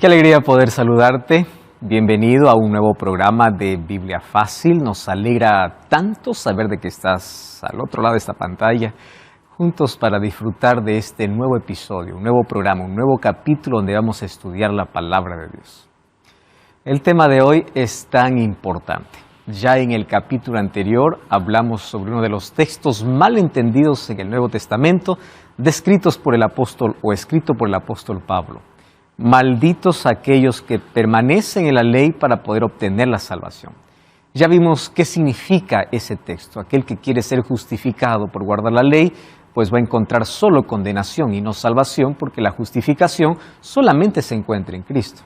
Qué alegría poder saludarte. Bienvenido a un nuevo programa de Biblia Fácil. Nos alegra tanto saber de que estás al otro lado de esta pantalla, juntos para disfrutar de este nuevo episodio, un nuevo programa, un nuevo capítulo donde vamos a estudiar la palabra de Dios. El tema de hoy es tan importante. Ya en el capítulo anterior hablamos sobre uno de los textos mal entendidos en el Nuevo Testamento, descritos por el apóstol o escrito por el apóstol Pablo. Malditos aquellos que permanecen en la ley para poder obtener la salvación. Ya vimos qué significa ese texto. Aquel que quiere ser justificado por guardar la ley, pues va a encontrar solo condenación y no salvación, porque la justificación solamente se encuentra en Cristo.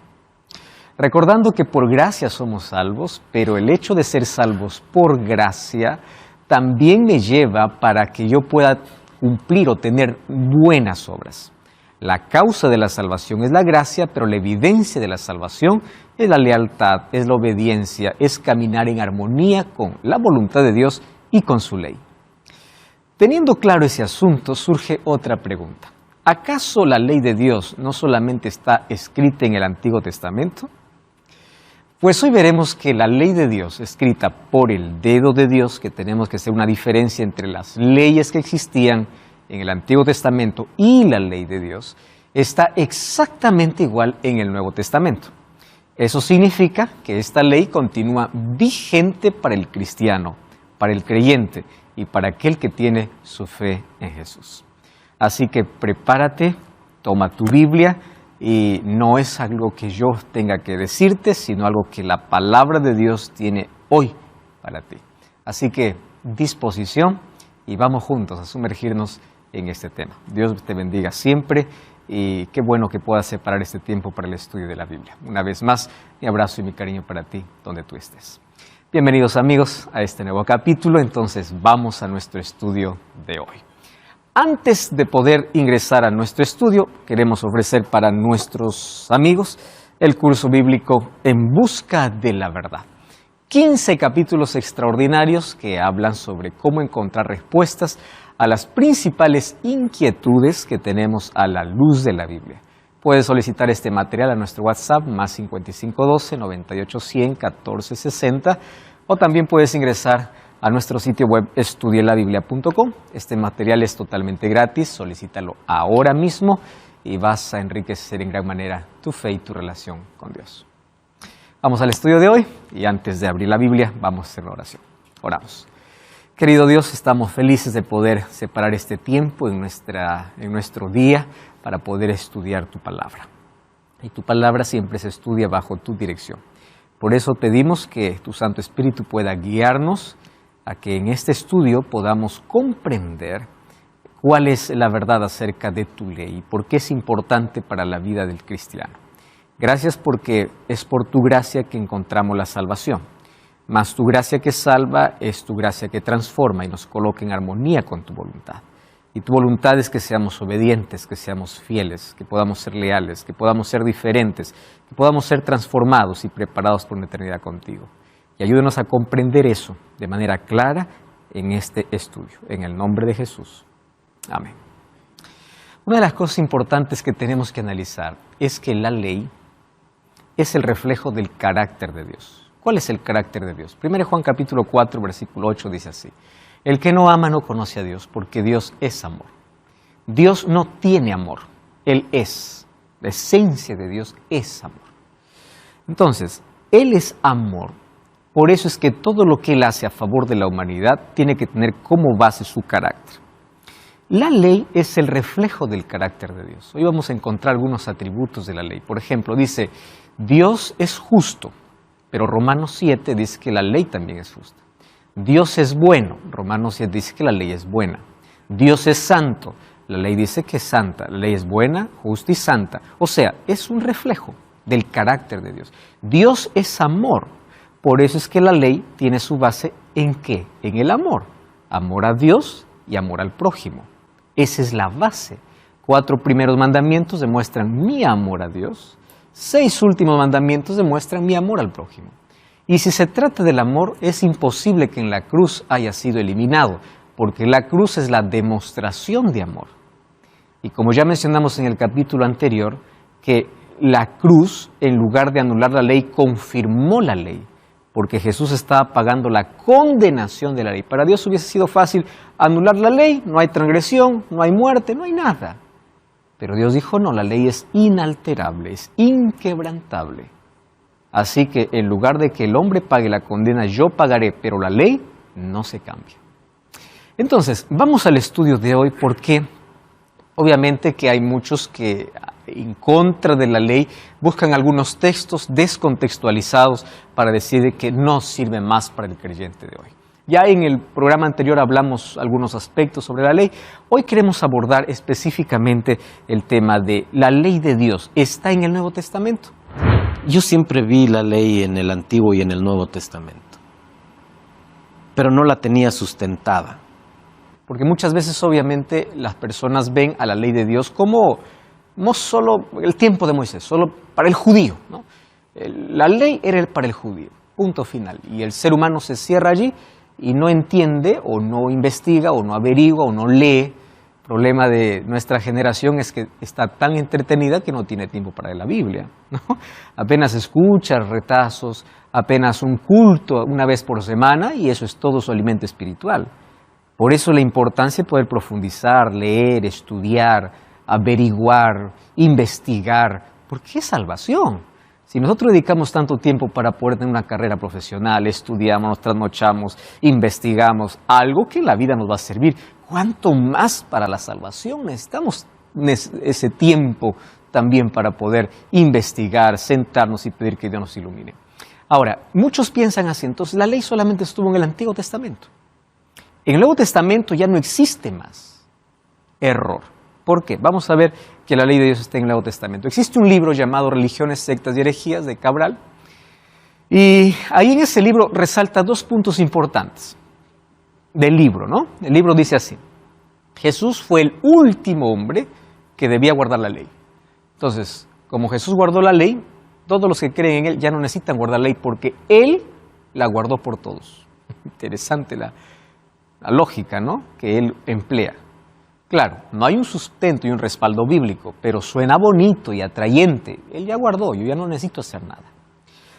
Recordando que por gracia somos salvos, pero el hecho de ser salvos por gracia también me lleva para que yo pueda cumplir o tener buenas obras. La causa de la salvación es la gracia, pero la evidencia de la salvación es la lealtad, es la obediencia, es caminar en armonía con la voluntad de Dios y con su ley. Teniendo claro ese asunto, surge otra pregunta. ¿Acaso la ley de Dios no solamente está escrita en el Antiguo Testamento? Pues hoy veremos que la ley de Dios, escrita por el dedo de Dios, que tenemos que hacer una diferencia entre las leyes que existían en el Antiguo Testamento y la ley de Dios, está exactamente igual en el Nuevo Testamento. Eso significa que esta ley continúa vigente para el cristiano, para el creyente y para aquel que tiene su fe en Jesús. Así que prepárate, toma tu Biblia y no es algo que yo tenga que decirte, sino algo que la palabra de Dios tiene hoy para ti. Así que disposición y vamos juntos a sumergirnos en este tema. Dios te bendiga siempre y qué bueno que puedas separar este tiempo para el estudio de la Biblia. Una vez más, mi abrazo y mi cariño para ti, donde tú estés. Bienvenidos amigos a este nuevo capítulo, entonces vamos a nuestro estudio de hoy. Antes de poder ingresar a nuestro estudio, queremos ofrecer para nuestros amigos el curso bíblico En Busca de la Verdad. 15 capítulos extraordinarios que hablan sobre cómo encontrar respuestas a las principales inquietudes que tenemos a la luz de la Biblia. Puedes solicitar este material a nuestro WhatsApp más 5512-9810-1460 o también puedes ingresar a nuestro sitio web estudielabiblia.com. Este material es totalmente gratis, solicítalo ahora mismo y vas a enriquecer en gran manera tu fe y tu relación con Dios. Vamos al estudio de hoy y antes de abrir la Biblia vamos a hacer la oración. Oramos. Querido Dios, estamos felices de poder separar este tiempo en nuestro día para poder estudiar tu palabra. Y tu palabra siempre se estudia bajo tu dirección. Por eso pedimos que tu Santo Espíritu pueda guiarnos a que en este estudio podamos comprender cuál es la verdad acerca de tu ley y por qué es importante para la vida del cristiano. Gracias porque es por tu gracia que encontramos la salvación. Mas tu gracia que salva es tu gracia que transforma y nos coloca en armonía con tu voluntad. Y tu voluntad es que seamos obedientes, que seamos fieles, que podamos ser leales, que podamos ser diferentes, que podamos ser transformados y preparados por una eternidad contigo. Y ayúdanos a comprender eso de manera clara en este estudio. En el nombre de Jesús. Amén. Una de las cosas importantes que tenemos que analizar es que la ley es el reflejo del carácter de Dios. ¿Cuál es el carácter de Dios? 1 Juan capítulo 4, versículo 8 dice así: el que no ama no conoce a Dios, porque Dios es amor. Dios no tiene amor, Él es. La esencia de Dios es amor. Entonces, Él es amor, por eso es que todo lo que Él hace a favor de la humanidad tiene que tener como base su carácter. La ley es el reflejo del carácter de Dios. Hoy vamos a encontrar algunos atributos de la ley. Por ejemplo, dice, Dios es justo. Pero Romanos 7 dice que la ley también es justa. Dios es bueno. Romanos 7 dice que la ley es buena. Dios es santo. La ley dice que es santa. La ley es buena, justa y santa. O sea, es un reflejo del carácter de Dios. Dios es amor. Por eso es que la ley tiene su base ¿en qué? En el amor. Amor a Dios y amor al prójimo. Esa es la base. 4 primeros mandamientos demuestran mi amor a Dios. 6 últimos mandamientos demuestran mi amor al prójimo. Y si se trata del amor, es imposible que en la cruz haya sido eliminado, porque la cruz es la demostración de amor. Y como ya mencionamos en el capítulo anterior, que la cruz, en lugar de anular la ley, confirmó la ley, porque Jesús estaba pagando la condenación de la ley. Para Dios hubiese sido fácil anular la ley, no hay transgresión, no hay muerte, no hay nada. Pero Dios dijo, no, la ley es inalterable, es inquebrantable. Así que en lugar de que el hombre pague la condena, yo pagaré, pero la ley no se cambia. Entonces, vamos al estudio de hoy porque obviamente que hay muchos que en contra de la ley buscan algunos textos descontextualizados para decir que no sirve más para el creyente de hoy. Ya en el programa anterior hablamos algunos aspectos sobre la ley. Hoy queremos abordar específicamente el tema de la ley de Dios. ¿Está en el Nuevo Testamento? Yo siempre vi la ley en el Antiguo y en el Nuevo Testamento, pero no la tenía sustentada. Porque muchas veces obviamente las personas ven a la ley de Dios como no solo el tiempo de Moisés, solo para el judío, ¿no? La ley era para el judío, punto final. Y el ser humano se cierra allí y no entiende o no investiga o no averigua o no lee. El problema de nuestra generación es que está tan entretenida que no tiene tiempo para leer la Biblia, ¿no? Apenas escucha retazos, apenas un culto una vez por semana y eso es todo su alimento espiritual. Por eso la importancia de poder profundizar, leer, estudiar, averiguar, investigar. ¿Por qué salvación? Si nosotros dedicamos tanto tiempo para poder tener una carrera profesional, estudiamos, nos trasnochamos, investigamos, algo que en la vida nos va a servir, ¿cuánto más para la salvación? Necesitamos ese tiempo también para poder investigar, sentarnos y pedir que Dios nos ilumine. Ahora, muchos piensan así, entonces la ley solamente estuvo en el Antiguo Testamento. En el Nuevo Testamento ya no existe más. Error. ¿Por qué? Vamos a ver que la ley de Dios está en el Nuevo Testamento. Existe un libro llamado Religiones, Sectas y Herejías de Cabral. Y ahí en ese libro resalta dos puntos importantes del libro, ¿no? El libro dice así: Jesús fue el último hombre que debía guardar la ley. Entonces, como Jesús guardó la ley, todos los que creen en Él ya no necesitan guardar la ley porque Él la guardó por todos. Interesante la lógica, ¿no?, que él emplea. Claro, no hay un sustento y un respaldo bíblico, pero suena bonito y atrayente. Él ya guardó, yo ya no necesito hacer nada.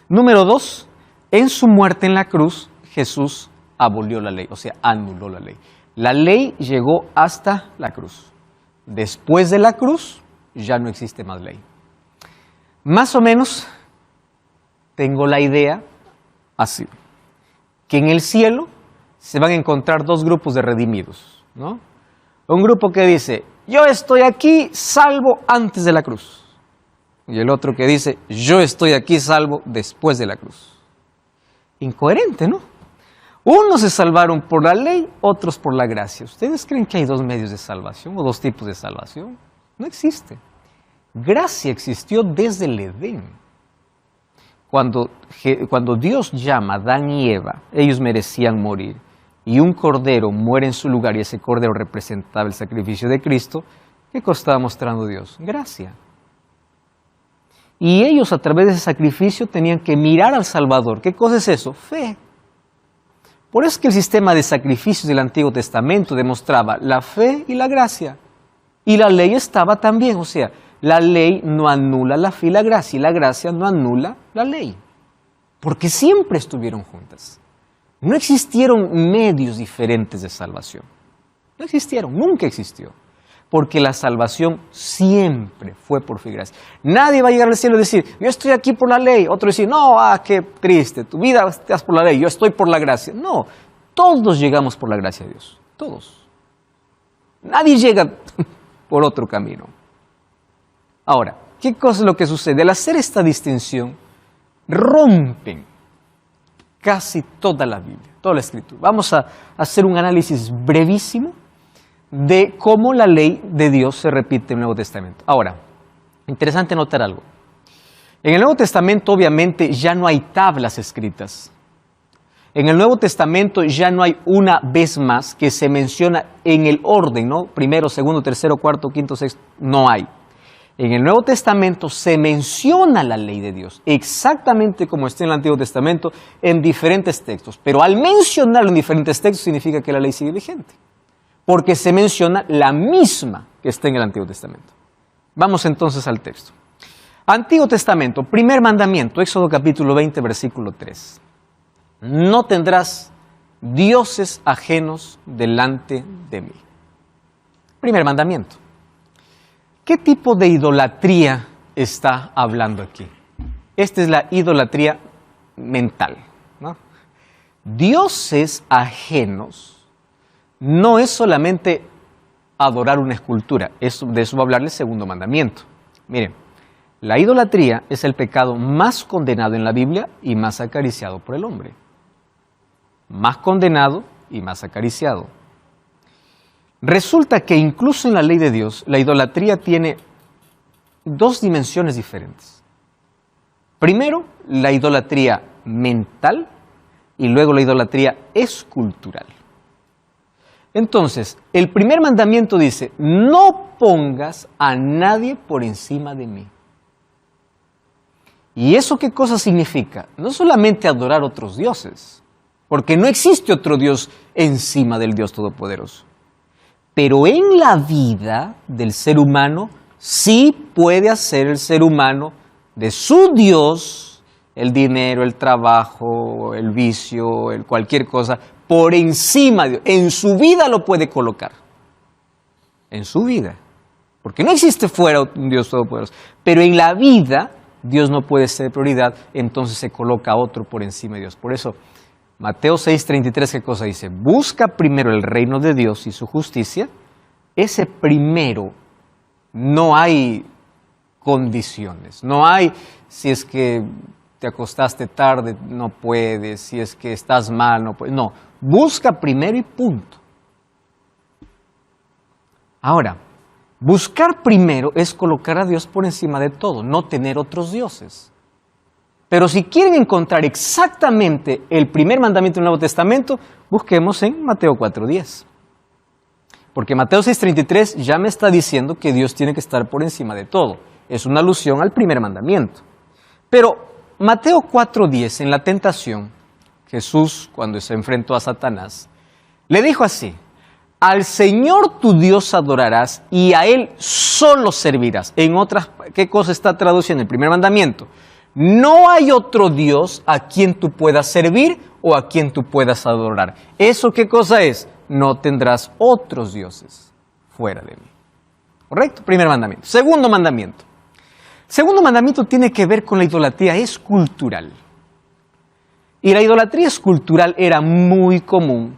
Número 2, en su muerte en la cruz, Jesús abolió la ley, o sea, anuló la ley. La ley llegó hasta la cruz. Después de la cruz, ya no existe más ley. Más o menos, tengo la idea así, que en el cielo se van a encontrar dos grupos de redimidos, ¿no? Un grupo que dice, yo estoy aquí salvo antes de la cruz. Y el otro que dice, yo estoy aquí salvo después de la cruz. Incoherente, ¿no? Unos se salvaron por la ley, otros por la gracia. ¿Ustedes creen que hay dos medios de salvación o dos tipos de salvación? No existe. Gracia existió desde el Edén. Cuando Dios llama a Adán y Eva, ellos merecían morir. Y un cordero muere en su lugar y ese cordero representaba el sacrificio de Cristo. ¿Qué cosa estaba mostrando Dios? Gracia. Y ellos a través de ese sacrificio tenían que mirar al Salvador. ¿Qué cosa es eso? Fe. Por eso es que el sistema de sacrificios del Antiguo Testamento demostraba la fe y la gracia. Y la ley estaba también, o sea, la ley no anula la fe y la gracia no anula la ley. Porque siempre estuvieron juntas. No existieron medios diferentes de salvación. No existieron, nunca existió. Porque la salvación siempre fue por fe y gracia. Nadie va a llegar al cielo y decir, yo estoy aquí por la ley. Otro decir, no, qué triste, tu vida estás por la ley, yo estoy por la gracia. No, todos llegamos por la gracia de Dios, todos. Nadie llega por otro camino. Ahora, ¿qué cosa es lo que sucede? Al hacer esta distinción, rompen casi toda la Biblia, toda la Escritura. Vamos a hacer un análisis brevísimo de cómo la ley de Dios se repite en el Nuevo Testamento. Ahora, interesante notar algo. En el Nuevo Testamento, obviamente, ya no hay tablas escritas. En el Nuevo Testamento ya no hay una vez más que se menciona en el orden, ¿no? Primero, segundo, tercero, cuarto, quinto, sexto, no hay. En el Nuevo Testamento se menciona la ley de Dios, exactamente como está en el Antiguo Testamento, en diferentes textos. Pero al mencionarlo en diferentes textos significa que la ley sigue vigente, porque se menciona la misma que está en el Antiguo Testamento. Vamos entonces al texto. Antiguo Testamento, primer mandamiento, Éxodo capítulo 20, versículo 3. No tendrás dioses ajenos delante de mí. Primer mandamiento. ¿Qué tipo de idolatría está hablando aquí? Esta es la idolatría mental, ¿no? Dioses ajenos no es solamente adorar una escultura, de eso va a hablar el segundo mandamiento. Miren, la idolatría es el pecado más condenado en la Biblia y más acariciado por el hombre. Más condenado y más acariciado. Resulta que incluso en la ley de Dios, la idolatría tiene dos dimensiones diferentes. Primero, la idolatría mental y luego la idolatría escultural. Entonces, el primer mandamiento dice, no pongas a nadie por encima de mí. ¿Y eso qué cosa significa? No solamente adorar otros dioses, porque no existe otro Dios encima del Dios Todopoderoso. Pero en la vida del ser humano, sí puede hacer el ser humano de su Dios, el dinero, el trabajo, el vicio, cualquier cosa, por encima de Dios. En su vida lo puede colocar. En su vida. Porque no existe fuera un Dios Todopoderoso. Pero en la vida, Dios no puede ser prioridad, entonces se coloca a otro por encima de Dios. Por eso, Mateo 6:33, ¿qué cosa dice? Busca primero el reino de Dios y su justicia. Ese primero, no hay condiciones. No hay, si es que te acostaste tarde, no puedes. Si es que estás mal, no puedes. No, busca primero y punto. Ahora, buscar primero es colocar a Dios por encima de todo, no tener otros dioses. Pero si quieren encontrar exactamente el primer mandamiento del Nuevo Testamento, busquemos en Mateo 4:10. Porque Mateo 6:33 ya me está diciendo que Dios tiene que estar por encima de todo. Es una alusión al primer mandamiento. Pero Mateo 4:10, en la tentación, Jesús, cuando se enfrentó a Satanás, le dijo así: al Señor tu Dios adorarás y a Él solo servirás. En otras, ¿qué cosa está traduciendo el primer mandamiento? No hay otro Dios a quien tú puedas servir o a quien tú puedas adorar. ¿Eso qué cosa es? No tendrás otros dioses fuera de mí. ¿Correcto? Primer mandamiento. Segundo mandamiento. Segundo mandamiento tiene que ver con la idolatría escultural. Y la idolatría escultural era muy común,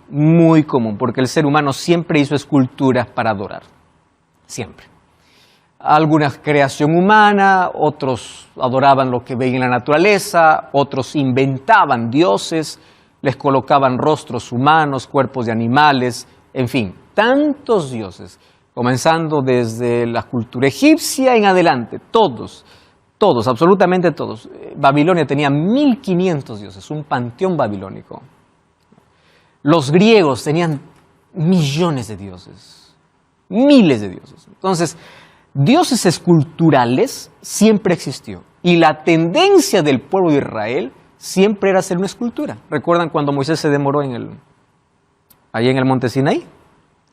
porque el ser humano siempre hizo esculturas para adorar. Siempre. Alguna creación humana, otros adoraban lo que veían en la naturaleza, otros inventaban dioses, les colocaban rostros humanos, cuerpos de animales, en fin, tantos dioses, comenzando desde la cultura egipcia en adelante, todos, absolutamente todos. Babilonia tenía 1500 dioses, un panteón babilónico. Los griegos tenían millones de dioses, miles de dioses. Entonces, dioses esculturales siempre existió. Y la tendencia del pueblo de Israel siempre era hacer una escultura. ¿Recuerdan cuando Moisés se demoró ahí en el monte Sinaí?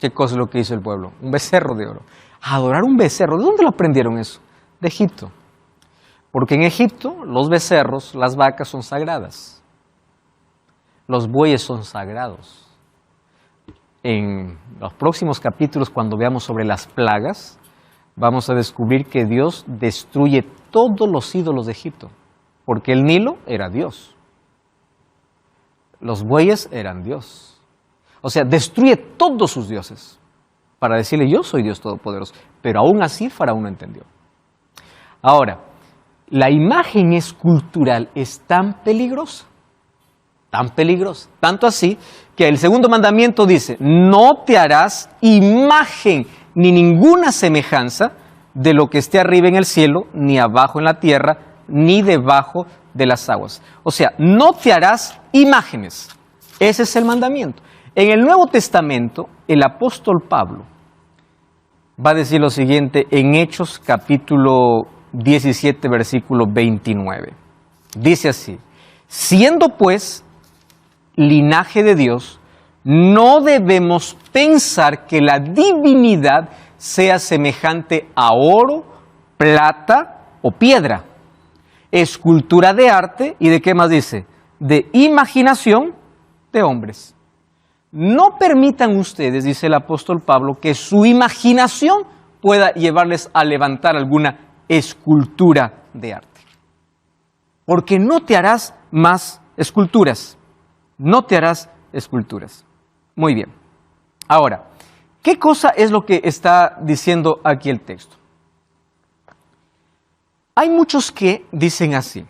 ¿Qué cosa es lo que hizo el pueblo? Un becerro de oro. Adorar un becerro. ¿De dónde lo aprendieron eso? De Egipto. Porque en Egipto los becerros, las vacas son sagradas. Los bueyes son sagrados. En los próximos capítulos, cuando veamos sobre las plagas, vamos a descubrir que Dios destruye todos los ídolos de Egipto. Porque el Nilo era Dios. Los bueyes eran Dios. O sea, destruye todos sus dioses para decirle, yo soy Dios Todopoderoso. Pero aún así Faraón no entendió. Ahora, la imagen escultural es tan peligrosa, tanto así que el segundo mandamiento dice, no te harás imagen ni ninguna semejanza de lo que esté arriba en el cielo, ni abajo en la tierra, ni debajo de las aguas. O sea, no te harás imágenes. Ese es el mandamiento. En el Nuevo Testamento, el apóstol Pablo va a decir lo siguiente en Hechos capítulo 17, versículo 29. Dice así, siendo pues linaje de Dios, no debemos pensar que la divinidad sea semejante a oro, plata o piedra, escultura de arte y ¿de qué más dice? De imaginación de hombres. No permitan ustedes, dice el apóstol Pablo, que su imaginación pueda llevarles a levantar alguna escultura de arte. Porque no te harás más esculturas. No te harás esculturas. Muy bien. Ahora, ¿qué cosa es lo que está diciendo aquí el texto? Hay muchos que dicen así.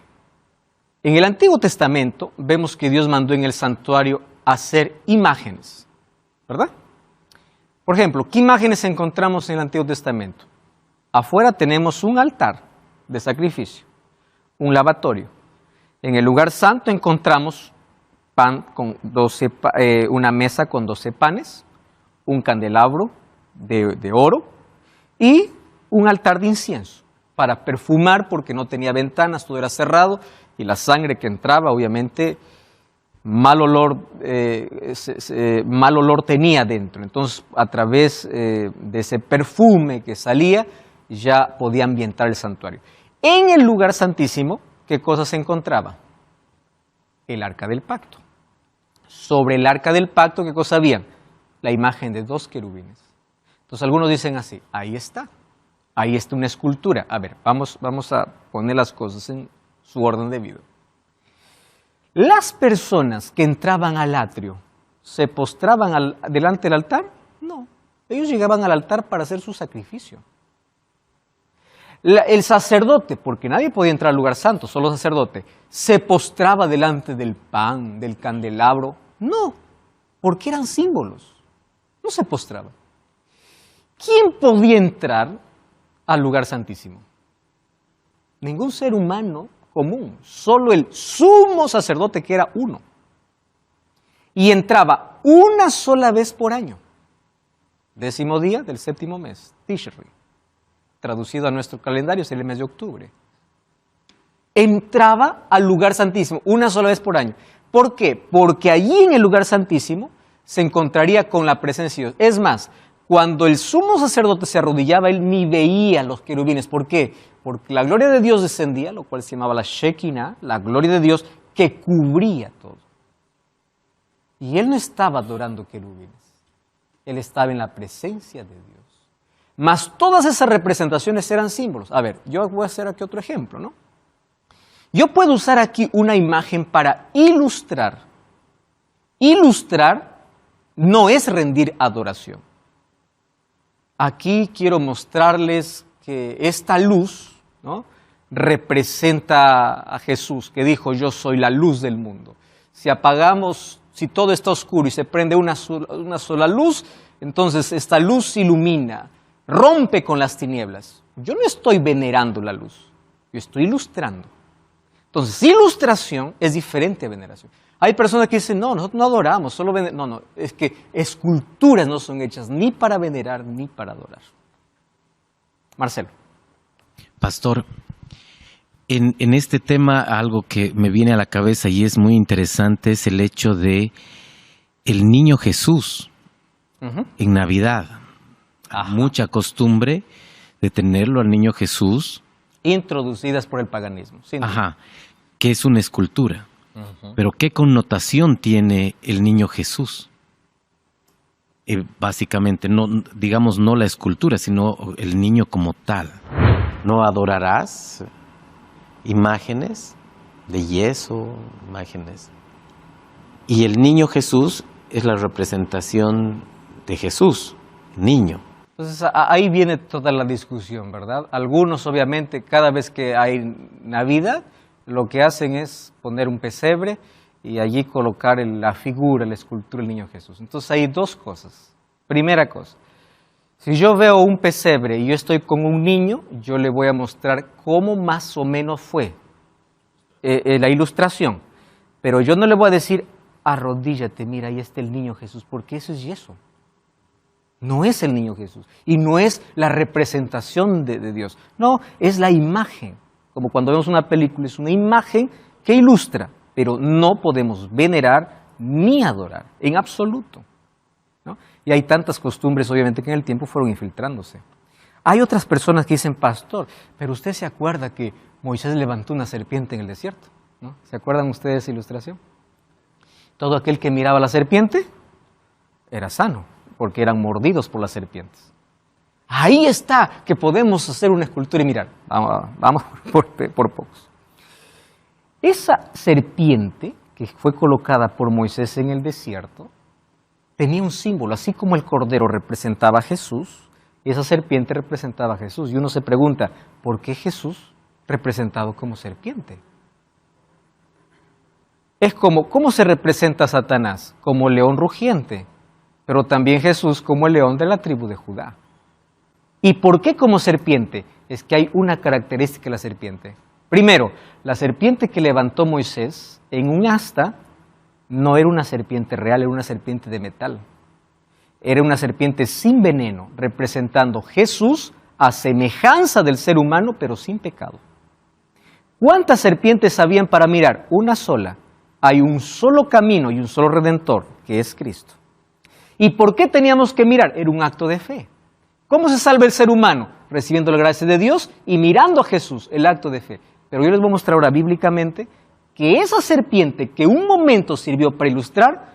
En el Antiguo Testamento vemos que Dios mandó en el santuario hacer imágenes, ¿verdad? Por ejemplo, ¿qué imágenes encontramos en el Antiguo Testamento? Afuera tenemos un altar de sacrificio, un lavatorio. En el lugar santo encontramos pan con una mesa con 12 panes, un candelabro de oro y un altar de incienso para perfumar porque no tenía ventanas, todo era cerrado y la sangre que entraba obviamente mal olor tenía dentro. Entonces a través de ese perfume que salía ya podía ambientar el santuario. En el lugar santísimo, ¿qué cosa se encontraba? El arca del pacto. Sobre el arca del pacto, ¿qué cosa había? La imagen de 2 querubines. Entonces algunos dicen así, ahí está una escultura. A ver, vamos a poner las cosas en su orden debido. ¿Las personas que entraban al atrio se postraban delante del altar? No, ellos llegaban al altar para hacer su sacrificio. El sacerdote, porque nadie podía entrar al lugar santo, solo el sacerdote, ¿se postraba delante del pan, del candelabro? No, porque eran símbolos, no se postraba. ¿Quién podía entrar al lugar santísimo? Ningún ser humano común, solo el sumo sacerdote que era uno. Y entraba una sola vez por año, 10º día del 7º mes, Tishri. Traducido a nuestro calendario es el mes de octubre. Entraba al lugar santísimo una sola vez por año. ¿Por qué? Porque allí en el lugar santísimo se encontraría con la presencia de Dios. Es más, cuando el sumo sacerdote se arrodillaba, él ni veía a los querubines. ¿Por qué? Porque la gloria de Dios descendía, lo cual se llamaba la Shekinah, la gloria de Dios que cubría todo. Y él no estaba adorando querubines, él estaba en la presencia de Dios. Mas todas esas representaciones eran símbolos. A ver, yo voy a hacer aquí otro ejemplo, ¿no? Yo puedo usar aquí una imagen para ilustrar. Ilustrar no es rendir adoración. Aquí quiero mostrarles que esta luz, ¿no?, representa a Jesús, que dijo, yo soy la luz del mundo. Si apagamos, si todo está oscuro y se prende una sola luz, entonces esta luz ilumina, rompe con las tinieblas. Yo no estoy venerando la luz, yo estoy ilustrando. Entonces, ilustración es diferente a veneración. Hay personas que dicen, no, nosotros no adoramos, solo veneramos. No, es que esculturas no son hechas ni para venerar ni para adorar. Marcelo. Pastor, en este tema algo que me viene a la cabeza y es muy interesante es el hecho de el niño Jesús en Navidad. Ajá. Mucha costumbre de tenerlo al niño Jesús. Introducidas por el paganismo. Ajá, que es una escultura. Pero ¿qué connotación tiene el niño Jesús? Básicamente, no, digamos, no la escultura, sino el niño como tal. No adorarás imágenes de yeso, imágenes. Y el niño Jesús es la representación de Jesús, niño. Entonces ahí viene toda la discusión, ¿verdad? Algunos obviamente cada vez que hay Navidad lo que hacen es poner un pesebre y allí colocar la figura, la escultura del niño Jesús. Entonces hay dos cosas. Primera cosa, si yo veo un pesebre y yo estoy con un niño, yo le voy a mostrar cómo más o menos fue la ilustración. Pero yo no le voy a decir, arrodíllate, mira, ahí está el niño Jesús, porque eso es yeso. No es el niño Jesús y no es la representación de Dios. No, es la imagen. Como cuando vemos una película, es una imagen que ilustra, pero no podemos venerar ni adorar, en absoluto, ¿no? Y hay tantas costumbres, obviamente, que en el tiempo fueron infiltrándose. Hay otras personas que dicen, pastor, pero usted se acuerda que Moisés levantó una serpiente en el desierto, ¿no? ¿Se acuerdan ustedes de esa ilustración? Todo aquel que miraba a la serpiente era sano, porque eran mordidos por las serpientes. Ahí está que podemos hacer una escultura y mirar. Vamos por pocos. Esa serpiente que fue colocada por Moisés en el desierto tenía un símbolo, así como el cordero representaba a Jesús, esa serpiente representaba a Jesús. Y uno se pregunta, ¿por qué Jesús representado como serpiente? Es como, ¿cómo se representa a Satanás? Como león rugiente, pero también Jesús como el león de la tribu de Judá. ¿Y por qué como serpiente? Es que hay una característica de la serpiente. Primero, la serpiente que levantó Moisés en un asta no era una serpiente real, era una serpiente de metal. Era una serpiente sin veneno, representando Jesús a semejanza del ser humano, pero sin pecado. ¿Cuántas serpientes habían para mirar? Una sola. Hay un solo camino y un solo redentor, que es Cristo. ¿Y por qué teníamos que mirar? Era un acto de fe. ¿Cómo se salva el ser humano? Recibiendo la gracia de Dios y mirando a Jesús, el acto de fe. Pero yo les voy a mostrar ahora bíblicamente que esa serpiente que un momento sirvió para ilustrar,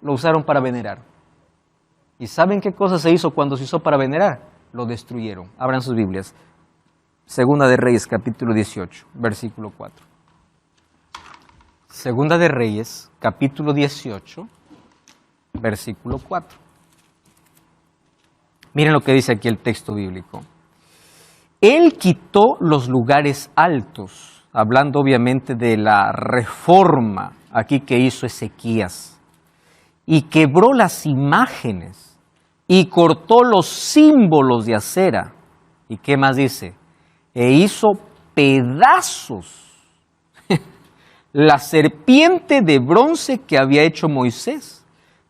lo usaron para venerar. ¿Y saben qué cosa se hizo cuando se usó para venerar? Lo destruyeron. Abran sus Biblias. Segunda de Reyes, capítulo 18, versículo 4. Segunda de Reyes, capítulo 18, versículo 4. Miren lo que dice aquí el texto bíblico. Él quitó los lugares altos, hablando obviamente de la reforma aquí que hizo Ezequías, y quebró las imágenes, y cortó los símbolos de acera. ¿Y qué más dice? E hizo pedazos la serpiente de bronce que había hecho Moisés,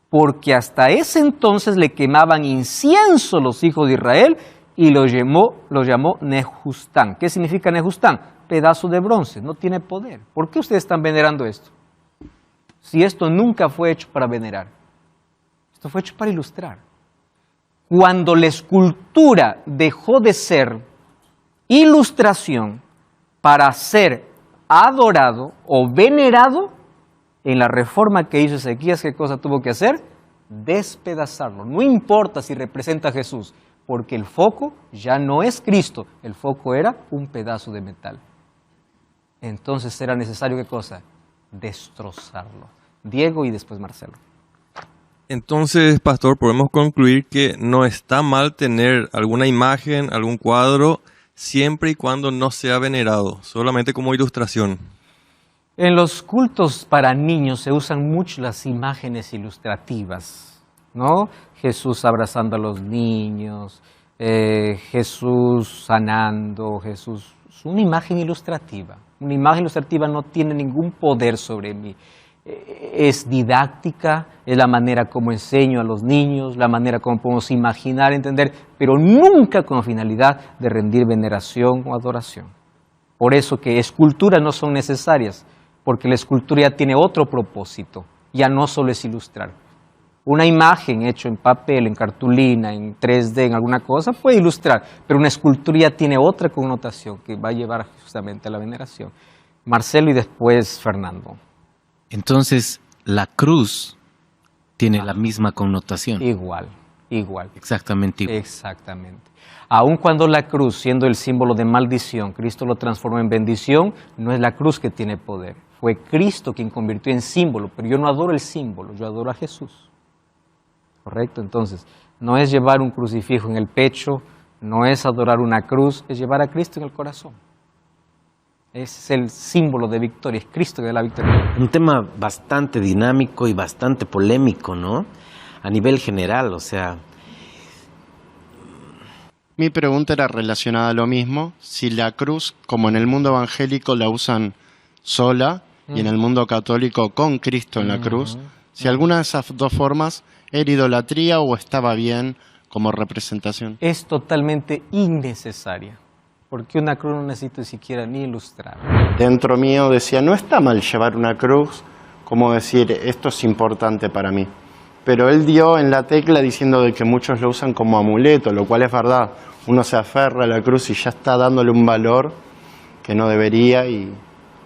porque hasta ese entonces le quemaban incienso los hijos de Israel y lo llamó Nehustán. ¿Qué significa Nehustán? Pedazo de bronce, no tiene poder. ¿Por qué ustedes están venerando esto? Si esto nunca fue hecho para venerar, esto fue hecho para ilustrar. Cuando la escultura dejó de ser ilustración para ser adorado o venerado, en la reforma que hizo Ezequías, ¿qué cosa tuvo que hacer? Despedazarlo. No importa si representa a Jesús, porque el foco ya no es Cristo, el foco era un pedazo de metal. Entonces era necesario, ¿qué cosa? Destrozarlo. Diego y después Marcelo. Entonces, pastor, podemos concluir que no está mal tener alguna imagen, algún cuadro, siempre y cuando no sea venerado, solamente como ilustración. En los cultos para niños se usan mucho las imágenes ilustrativas, ¿no? Jesús abrazando a los niños, Jesús sanando, Jesús. Es una imagen ilustrativa. Una imagen ilustrativa no tiene ningún poder sobre mí. Es didáctica, es la manera como enseño a los niños, la manera como podemos imaginar, entender, pero nunca con finalidad de rendir veneración o adoración. Por eso que esculturas no son necesarias, porque la escultura ya tiene otro propósito, ya no solo es ilustrar. Una imagen hecha en papel, en cartulina, en 3D, en alguna cosa, puede ilustrar, pero una escultura ya tiene otra connotación que va a llevar justamente a la veneración. Marcelo y después Fernando. Entonces, la cruz tiene la misma connotación. Igual. Exactamente igual. Exactamente. Aun cuando la cruz, siendo el símbolo de maldición, Cristo lo transformó en bendición, no es la cruz que tiene poder. Fue Cristo quien convirtió en símbolo, pero yo no adoro el símbolo, yo adoro a Jesús. ¿Correcto? Entonces, no es llevar un crucifijo en el pecho, no es adorar una cruz, es llevar a Cristo en el corazón. Ese es el símbolo de victoria, es Cristo que da la victoria. Un tema bastante dinámico y bastante polémico, ¿no? A nivel general, o sea. Mi pregunta era relacionada a lo mismo. Si la cruz, como en el mundo evangélico, la usan sola y en el mundo católico con Cristo en la cruz, si alguna de esas dos formas era idolatría o estaba bien como representación. Es totalmente innecesaria. Porque una cruz no necesito siquiera ni ilustrar. Dentro mío decía, no está mal llevar una cruz, como decir, esto es importante para mí. pero él dio en la tecla diciendo de que muchos lo usan como amuleto, lo cual es verdad. Uno se aferra a la cruz y ya está dándole un valor que no debería, y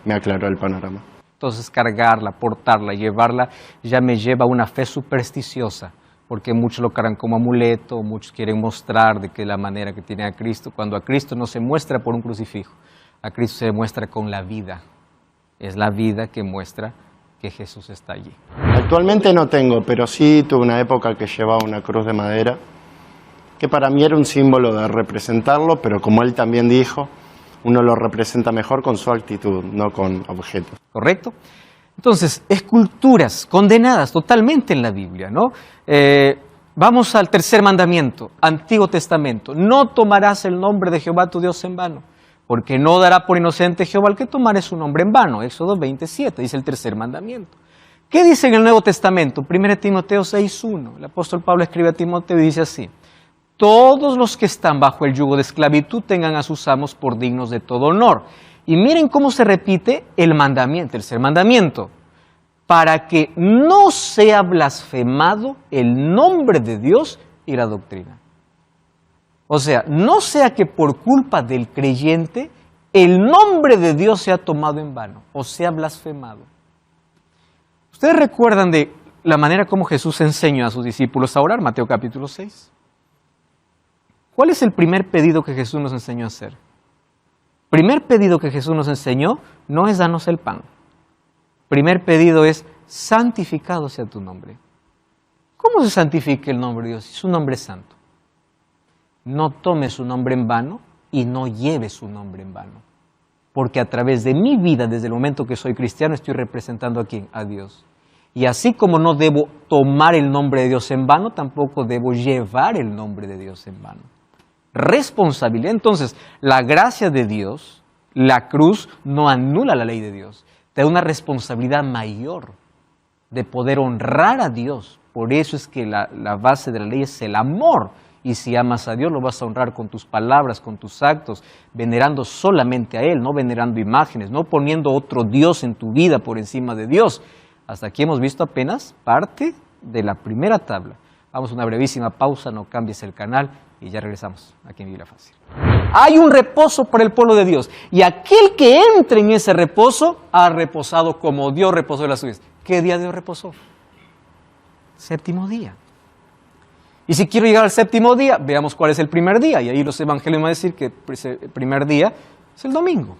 me aclaró el panorama. Entonces cargarla, portarla, llevarla, ya me lleva a una fe supersticiosa, porque muchos lo cargan como amuleto, muchos quieren mostrar de que la manera que tiene a Cristo, cuando a Cristo no se muestra por un crucifijo, a Cristo se muestra con la vida. Es la vida que muestra que Jesús está allí. Actualmente no tengo, pero sí tuve una época que llevaba una cruz de madera, que para mí era un símbolo de representarlo, pero como él también dijo, uno lo representa mejor con su actitud, no con objetos. ¿Correcto? Entonces, esculturas condenadas totalmente en la Biblia, ¿no? Vamos al tercer mandamiento, Antiguo Testamento. No tomarás el nombre de Jehová tu Dios en vano, porque no dará por inocente Jehová al que tomare su nombre en vano. Éxodo 27, dice el tercer mandamiento. ¿Qué dice en el Nuevo Testamento? 1 Timoteo 6:1. El apóstol Pablo escribe a Timoteo y dice así: todos los que están bajo el yugo de esclavitud tengan a sus amos por dignos de todo honor. Y miren cómo se repite el mandamiento, el tercer mandamiento. Para que no sea blasfemado el nombre de Dios y la doctrina. O sea, no sea que por culpa del creyente el nombre de Dios sea tomado en vano o sea blasfemado. ¿Ustedes recuerdan de la manera como Jesús enseñó a sus discípulos a orar? Mateo capítulo 6. ¿Cuál es el primer pedido que Jesús nos enseñó a hacer? El primer pedido que Jesús nos enseñó no es danos el pan. El primer pedido es santificado sea tu nombre. ¿Cómo se santifica el nombre de Dios? Si su nombre es santo. No tome su nombre en vano y no lleve su nombre en vano. Porque a través de mi vida, desde el momento que soy cristiano, estoy representando a ¿quién? A Dios. Y así como no debo tomar el nombre de Dios en vano, tampoco debo llevar el nombre de Dios en vano. Responsabilidad. Entonces, la gracia de Dios, la cruz, no anula la ley de Dios. Te da una responsabilidad mayor de poder honrar a Dios. Por eso es que la base de la ley es el amor. Y si amas a Dios, lo vas a honrar con tus palabras, con tus actos, venerando solamente a Él, no venerando imágenes, no poniendo otro Dios en tu vida por encima de Dios. Hasta aquí hemos visto apenas parte de la primera tabla. Vamos a una brevísima pausa, no cambies el canal y ya regresamos aquí en Biblia Fácil. Hay un reposo para el pueblo de Dios y aquel que entre en ese reposo ha reposado como Dios reposó en las suyas. ¿Qué día Dios reposó? Séptimo día. Y si quiero llegar al séptimo día, veamos cuál es el primer día. Y ahí los evangelios van a decir que el primer día es el domingo.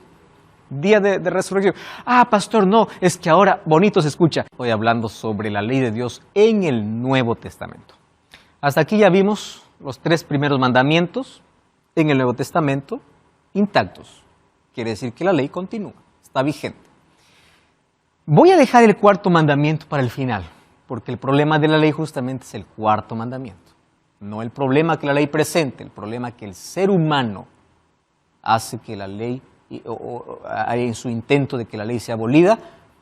Día de resurrección. Ah, pastor, no, es que ahora bonito se escucha. Estoy hablando sobre la ley de Dios en el Nuevo Testamento. Hasta aquí ya vimos los 3 primeros mandamientos en el Nuevo Testamento intactos. Quiere decir que la ley continúa, está vigente. Voy a dejar el 4º mandamiento para el final, porque el problema de la ley justamente es el 4º mandamiento. No el problema que la ley presente, el problema que el ser humano hace que la ley, en su intento de que la ley sea abolida,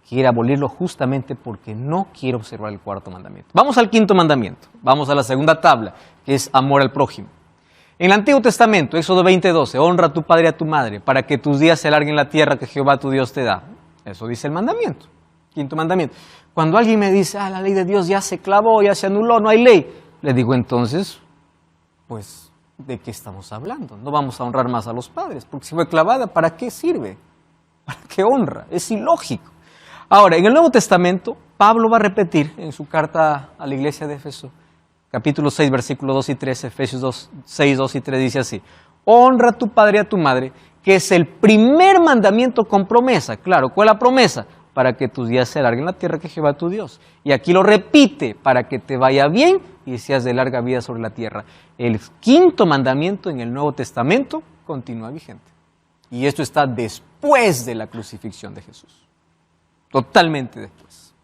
quiere abolirlo justamente porque no quiere observar el 4º mandamiento. Vamos al 5º mandamiento, vamos a la segunda tabla, que es amor al prójimo. En el Antiguo Testamento, Éxodo 20:12, honra a tu padre y a tu madre, para que tus días se alarguen en la tierra que Jehová tu Dios te da. Eso dice el mandamiento, 5º mandamiento. Cuando alguien me dice, la ley de Dios ya se clavó, ya se anuló, no hay ley, le digo entonces, pues, ¿de qué estamos hablando? No vamos a honrar más a los padres, porque si fue clavada, ¿para qué sirve? ¿Para qué honra? Es ilógico. Ahora, en el Nuevo Testamento, Pablo va a repetir en su carta a la iglesia de Éfeso, capítulo 6, versículos 2 y 3, Efesios 6, 2 y 3, dice así: honra a tu padre y a tu madre, que es el primer mandamiento con promesa. Claro, ¿cuál es la promesa? Para que tus días se alarguen en la tierra que Jehová tu Dios. Y aquí lo repite, para que te vaya bien y seas de larga vida sobre la tierra. El 5º mandamiento en el Nuevo Testamento continúa vigente. Y esto está después de la crucifixión de Jesús. Totalmente después.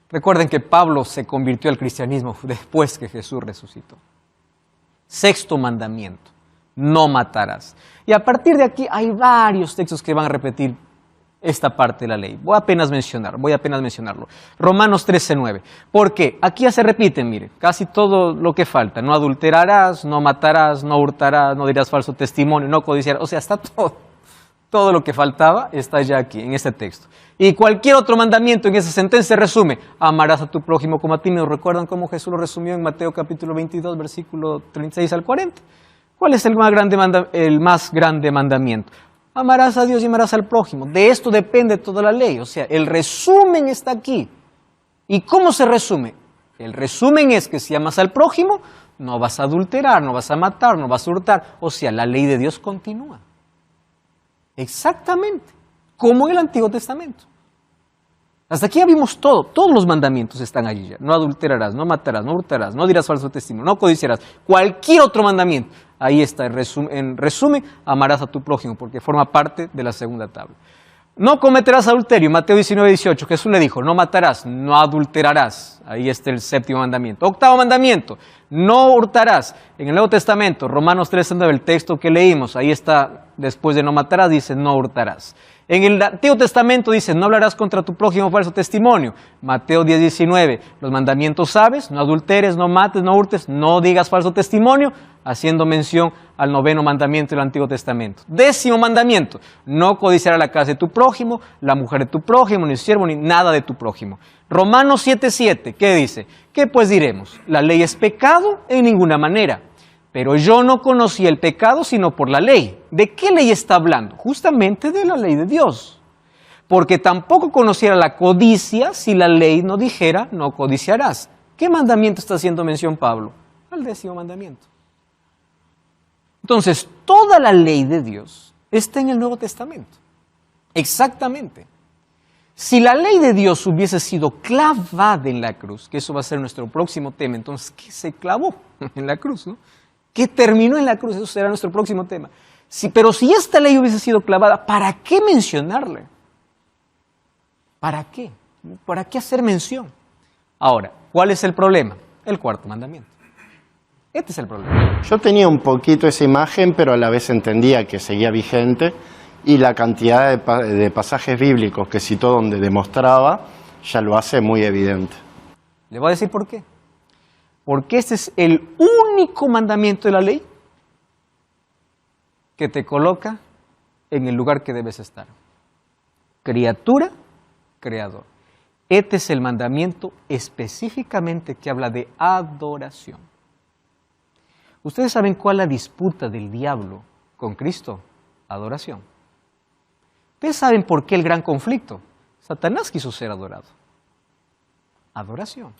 Recuerden que Pablo se convirtió al cristianismo después que Jesús resucitó. 6º mandamiento: no matarás. Y a partir de aquí hay varios textos que van a repetir esta parte de la ley. Voy apenas mencionarlo. Romanos 13:9. ¿Por qué? Aquí ya se repiten, mire, casi todo lo que falta. No adulterarás, no matarás, no hurtarás, no dirás falso testimonio, no codiciarás. O sea, está todo. Todo lo que faltaba está ya aquí, en este texto. Y cualquier otro mandamiento en esa sentencia se resume: amarás a tu prójimo como a ti mismo. ¿Recuerdan cómo Jesús lo resumió en Mateo capítulo 22, versículo 36 al 40? ¿Cuál es el más grande mandamiento? Amarás a Dios y amarás al prójimo. De esto depende toda la ley. O sea, el resumen está aquí. ¿Y cómo se resume? El resumen es que si amas al prójimo, no vas a adulterar, no vas a matar, no vas a hurtar. O sea, la ley de Dios continúa. Exactamente, como en el Antiguo Testamento. Hasta aquí ya vimos todo, todos los mandamientos están allí ya. No adulterarás, no matarás, no hurtarás, no dirás falso testimonio, no codiciarás. Cualquier otro mandamiento, ahí está, en resumen, amarás a tu prójimo, porque forma parte de la segunda tabla. No cometerás adulterio, Mateo 19, 18, Jesús le dijo: no matarás, no adulterarás. Ahí está el séptimo mandamiento. Octavo mandamiento: no hurtarás. En el Nuevo Testamento, Romanos 3, el texto que leímos, ahí está, después de no matarás, dice no hurtarás. En el Antiguo Testamento dice: no hablarás contra tu prójimo falso testimonio. Mateo 10, 19, los mandamientos sabes: no adulteres, no mates, no hurtes, no digas falso testimonio, haciendo mención al noveno mandamiento del Antiguo Testamento. Décimo mandamiento: no codiciarás la casa de tu prójimo, la mujer de tu prójimo, ni siervo, ni nada de tu prójimo. Romanos 7, 7, ¿qué dice? ¿Qué pues diremos? ¿La ley es pecado? En ninguna manera. Pero yo no conocí el pecado sino por la ley. ¿De qué ley está hablando? Justamente de la ley de Dios. Porque tampoco conociera la codicia si la ley no dijera: no codiciarás. ¿Qué mandamiento está haciendo mención Pablo? Al décimo mandamiento. Entonces, toda la ley de Dios está en el Nuevo Testamento. Exactamente. Si la ley de Dios hubiese sido clavada en la cruz, que eso va a ser nuestro próximo tema, entonces, ¿qué se clavó en la cruz, no? ¿Qué terminó en la cruz? Eso será nuestro próximo tema. Pero si esta ley hubiese sido clavada, ¿para qué mencionarle? ¿Para qué? ¿Para qué hacer mención? Ahora, ¿cuál es el problema? El cuarto mandamiento. Este es el problema. Yo tenía un poquito esa imagen, pero a la vez entendía que seguía vigente, y la cantidad de pasajes bíblicos que citó donde demostraba ya lo hace muy evidente. Le voy a decir por qué. Porque este es el único mandamiento de la ley que te coloca en el lugar que debes estar. Criatura, creador. Este es el mandamiento específicamente que habla de adoración. ¿Ustedes saben cuál es la disputa del diablo con Cristo? Adoración. ¿Ustedes saben por qué el gran conflicto? Satanás quiso ser adorado. Adoración.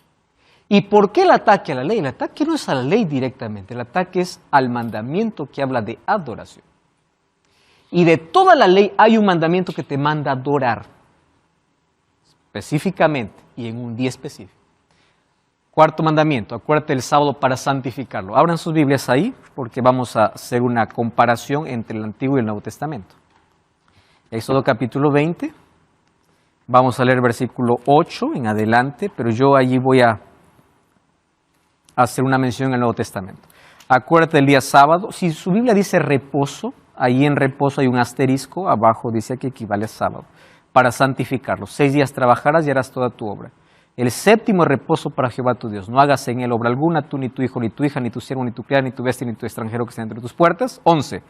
¿Y por qué el ataque a la ley? El ataque no es a la ley directamente, el ataque es al mandamiento que habla de adoración. Y de toda la ley hay un mandamiento que te manda a adorar, específicamente y en un día específico. Cuarto mandamiento: acuérdate el sábado para santificarlo. Abran sus Biblias ahí, porque vamos a hacer una comparación entre el Antiguo y el Nuevo Testamento. Éxodo capítulo 20, vamos a leer versículo 8 en adelante, pero yo allí voy a hacer una mención al Nuevo Testamento. Acuérdate del día sábado. Si su Biblia dice reposo, ahí en reposo hay un asterisco, abajo dice que equivale a sábado, para santificarlo. 6 días trabajarás y harás toda tu obra. El séptimo es reposo para Jehová tu Dios. No hagas en él obra alguna, tú, ni tu hijo, ni tu hija, ni tu siervo, ni tu criada, ni tu bestia, ni tu extranjero que esté entre tus puertas. 11.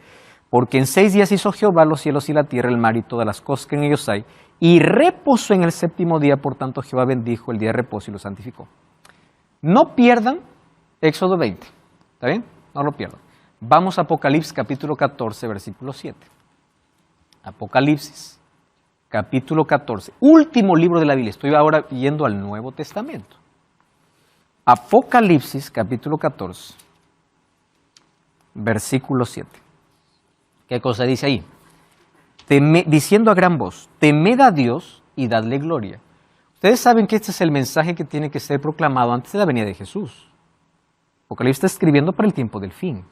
Porque en 6 días hizo Jehová los cielos y la tierra, el mar y todas las cosas que en ellos hay, y reposó en el séptimo día, por tanto Jehová bendijo el día de reposo y lo santificó. No pierdan Éxodo 20, ¿está bien? No lo pierdan. Vamos a Apocalipsis capítulo 14, versículo 7. Apocalipsis capítulo 14, último libro de la Biblia. Estoy ahora yendo al Nuevo Testamento. Apocalipsis capítulo 14, versículo 7. ¿Qué cosa dice ahí? Diciendo a gran voz: temed a Dios y dadle gloria. Ustedes saben que este es el mensaje que tiene que ser proclamado antes de la venida de Jesús. Apocalipsis está escribiendo para el tiempo del fin.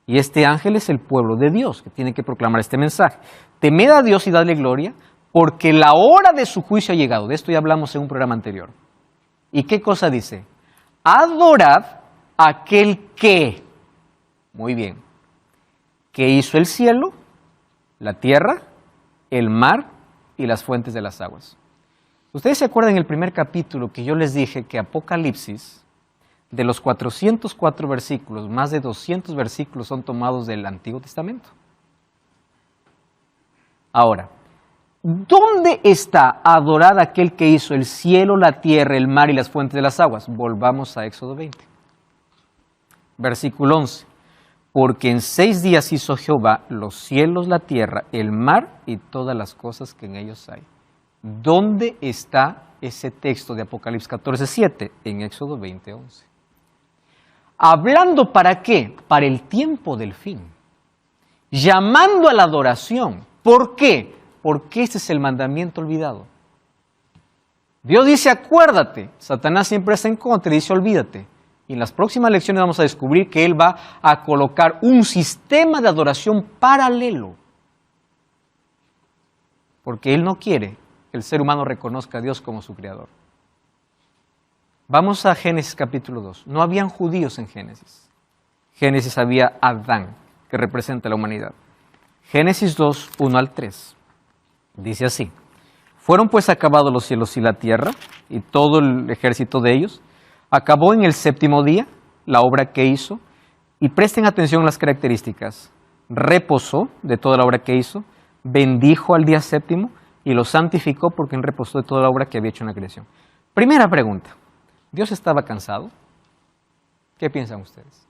Y este ángel es el pueblo de Dios que tiene que proclamar este mensaje. Temed a Dios y dadle gloria, porque la hora de su juicio ha llegado. De esto ya hablamos en un programa anterior. ¿Y qué cosa dice? Adorad a aquel que, muy bien, que hizo el cielo, la tierra, el mar y las fuentes de las aguas. ¿Ustedes se acuerdan en el primer capítulo que yo les dije que Apocalipsis, de los 404 versículos, más de 200 versículos son tomados del Antiguo Testamento? Ahora, ¿dónde está adorado aquel que hizo el cielo, la tierra, el mar y las fuentes de las aguas? Volvamos a Éxodo 20. Versículo 11. Porque en 6 días hizo Jehová los cielos, la tierra, el mar y todas las cosas que en ellos hay. ¿Dónde está ese texto de Apocalipsis 14:7? En Éxodo 20:11. Hablando ¿para qué? Para el tiempo del fin. Llamando a la adoración. ¿Por qué? Porque este es el mandamiento olvidado. Dios dice, acuérdate. Satanás siempre está en contra y dice, olvídate. Y en las próximas lecciones vamos a descubrir que Él va a colocar un sistema de adoración paralelo. Porque Él no quiere que el ser humano reconozca a Dios como su creador. Vamos a Génesis capítulo 2. No habían judíos en Génesis. Génesis había Adán, que representa la humanidad. Génesis 2, 1 al 3. Dice así. Fueron pues acabados los cielos y la tierra, y todo el ejército de ellos. Acabó en el 7º día la obra que hizo, y presten atención a las características. Reposó de toda la obra que hizo, bendijo al día 7º, y lo santificó porque él reposó de toda la obra que había hecho en la creación. Primera pregunta. ¿Dios estaba cansado? ¿Qué piensan ustedes?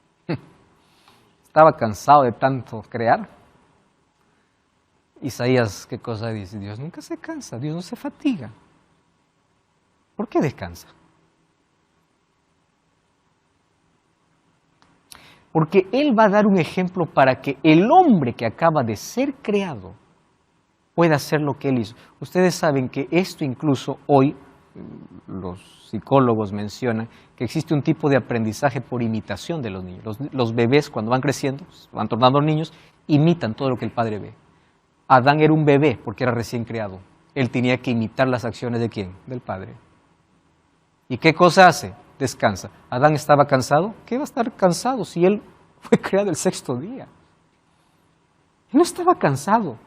¿Estaba cansado de tanto crear? Isaías, ¿qué cosa dice? Dios nunca se cansa, Dios no se fatiga. ¿Por qué descansa? Porque Él va a dar un ejemplo para que el hombre que acaba de ser creado pueda hacer lo que Él hizo. Ustedes saben que esto incluso hoy, los psicólogos mencionan que existe un tipo de aprendizaje por imitación de los niños. Los bebés cuando van creciendo, van tornando niños, imitan todo lo que el padre ve. Adán era un bebé porque era recién creado. Él tenía que imitar las acciones ¿de quién? Del padre. ¿Y qué cosa hace? Descansa. ¿Adán estaba cansado? ¿Qué va a estar cansado si él fue creado el 6º día? Él no estaba cansado.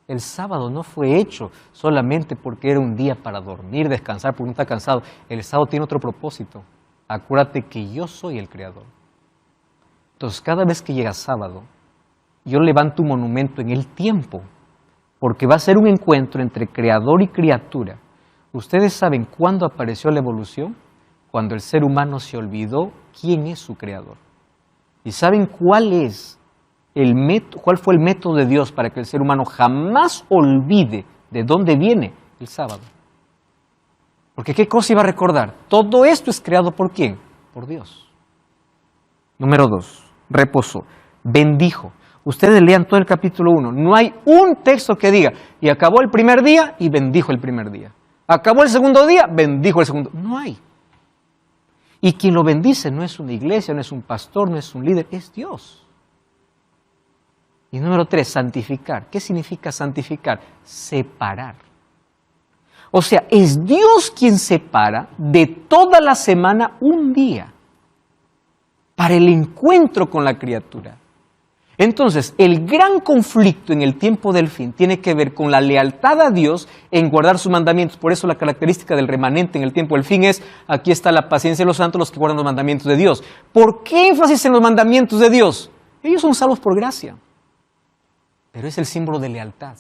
El sábado no fue hecho solamente porque era un día para dormir, descansar, porque no está cansado. El sábado tiene otro propósito. Acuérdate que yo soy el creador. Entonces, cada vez que llega sábado, yo levanto un monumento en el tiempo, porque va a ser un encuentro entre creador y criatura. ¿Ustedes saben cuándo apareció la evolución? Cuando el ser humano se olvidó quién es su creador. ¿Y saben cuál fue el método de Dios para que el ser humano jamás olvide de dónde viene? El sábado. Porque ¿qué cosa iba a recordar? Todo esto es creado ¿por quién? Por Dios. Número 2, reposó, bendijo. Ustedes lean todo el capítulo 1. No hay un texto que diga, y acabó el primer día y bendijo el primer día. Acabó el segundo día, bendijo el segundo. No hay. Y quien lo bendice no es una iglesia, no es un pastor, no es un líder, es Dios. Y número 3, santificar. ¿Qué significa santificar? Separar. O sea, es Dios quien separa de toda la semana un día para el encuentro con la criatura. Entonces, el gran conflicto en el tiempo del fin tiene que ver con la lealtad a Dios en guardar sus mandamientos. Por eso la característica del remanente en el tiempo del fin es, aquí está la paciencia de los santos, los que guardan los mandamientos de Dios. ¿Por qué énfasis en los mandamientos de Dios? Ellos son salvos por gracia. Pero es el símbolo de lealtad,